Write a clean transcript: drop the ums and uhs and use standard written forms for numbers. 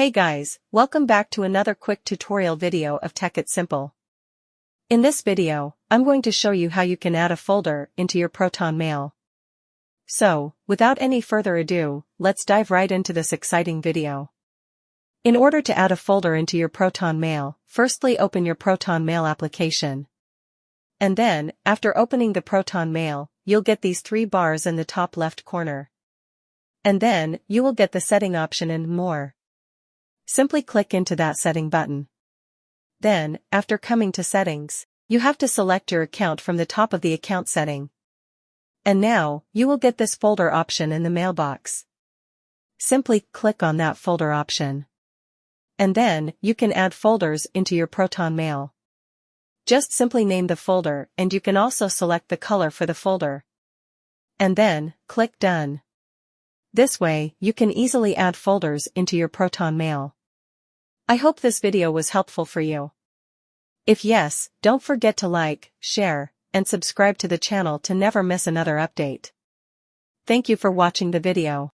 Hey guys, welcome back to another quick tutorial video of Tech It Simple. In this video, I'm going to show you how you can add a folder into your Proton mail. So, without any further ado, let's dive right into this exciting video. In order to add a folder into your Proton mail, firstly open your Proton mail application. And then, after opening the Proton mail, you'll get these three bars in the top left corner. And then, you will get the setting option and more. Simply click into that setting button. Then, after coming to settings, you have to select your account from the top of the account setting. And now, you will get this folder option in the mailbox. Simply click on that folder option. And then, you can add folders into your Proton mail. Just simply name the folder and you can also select the color for the folder. And then, click Done. This way, you can easily add folders into your Proton mail. I hope this video was helpful for you. If yes, don't forget to like, share, and subscribe to the channel to never miss another update. Thank you for watching the video.